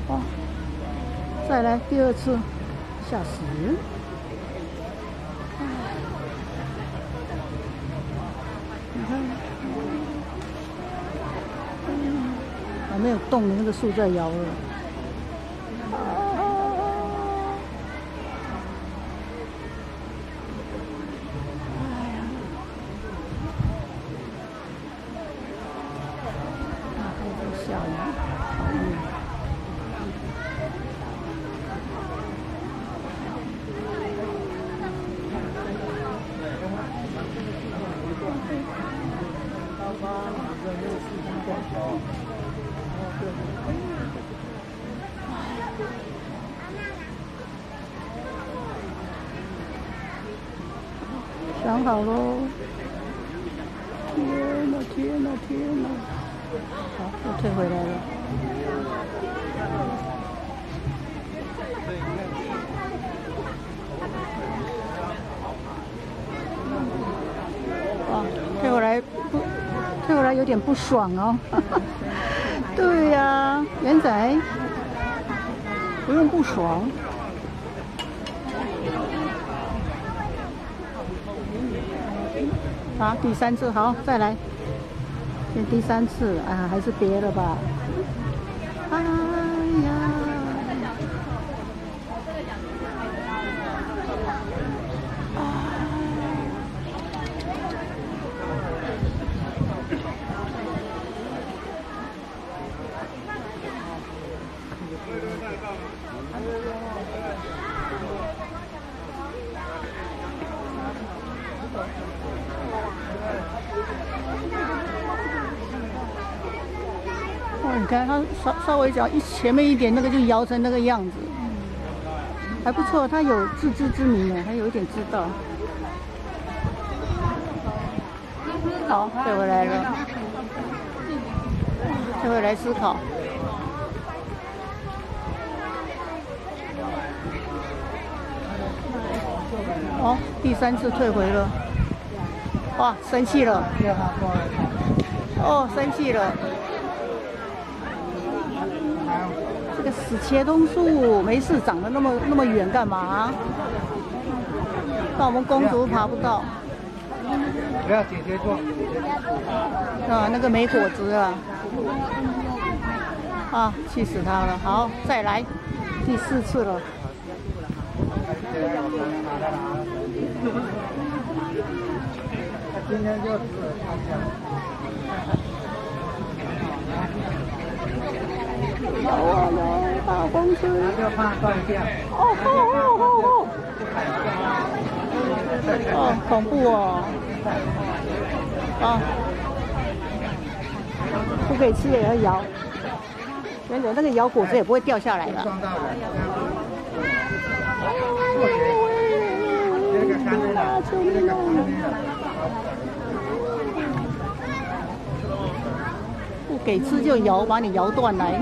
哦，再来第二次，吓死人！你看，还没有动，那个树在摇了。下雨，好雨。想好喽！天哪，天哪，天哪！好，又退回来了。哇，退回来有点不爽哦。对呀，元仔不用不爽。好，第三次，好，再来。第三次啊，还是别了吧。哎呀！哇，你看它稍微只要前面一点，那个就摇成那个样子，还不错，它有自知之明呢，还有一点知道。好，退回来了，退回来思考。哦，第三次退回了，哇，生气了。哦，生气了。这个死茄冬树没事，长得那么远干嘛？那我们公主爬不到。不要姐姐坐。啊，那个没果子啊。啊，气死他了！好，再来，第4次了。今天就有啊有，大风车。就怕断掉。哦，恐怖哦！啊，不可以吃也要摇。原来那个摇果子也不会掉下来的。撞到人。不给吃就摇，把你摇断来。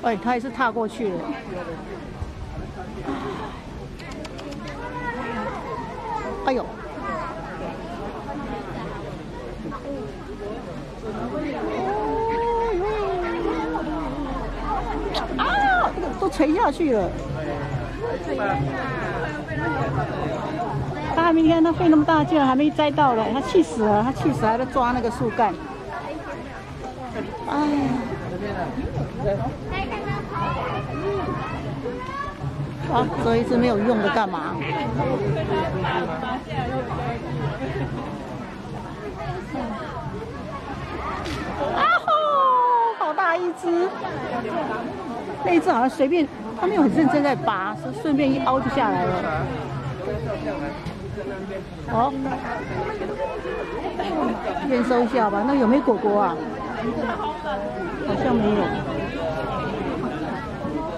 哎，他也是踏过去了。哎呦！啊！这个都垂下去了。他还没看他费那么大劲，还没摘到了，他气死了，他气死还在抓那个树干。哎呀！啊，这一只没有用的干嘛？啊吼！好大一只，那一只好像随便，他没有很认真在拔，是顺便一凹就下来了。好，验收一下吧。那有没有果果啊？好像没有。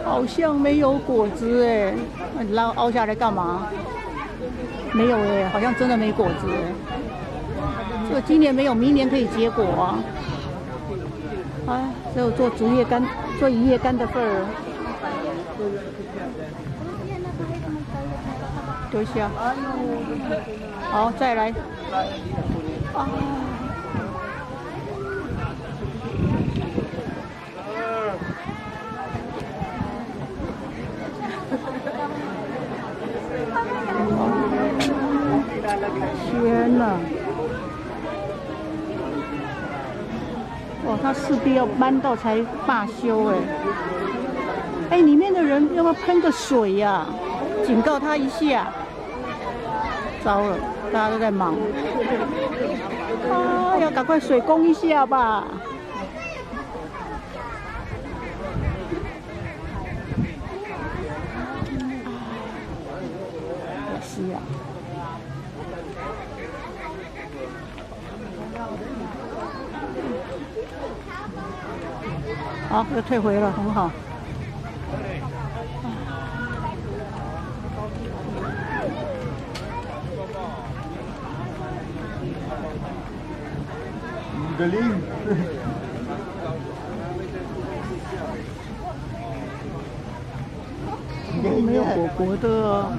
好像没有果子哎，那你凹下来干嘛？没有哎，好像真的没果子哎。这个今年没有，明年可以结果啊。哎，只有做竹叶干、做一叶干的份儿。休息啊。好，再来。啊。天哪！哇，他势必要搬到才罢休哎。哎，里面的人要不要喷个水呀？警告他一下。糟了，大家都在忙。啊，要赶快水攻一下吧。可惜啊。好，又退回了，很好。没有果果的。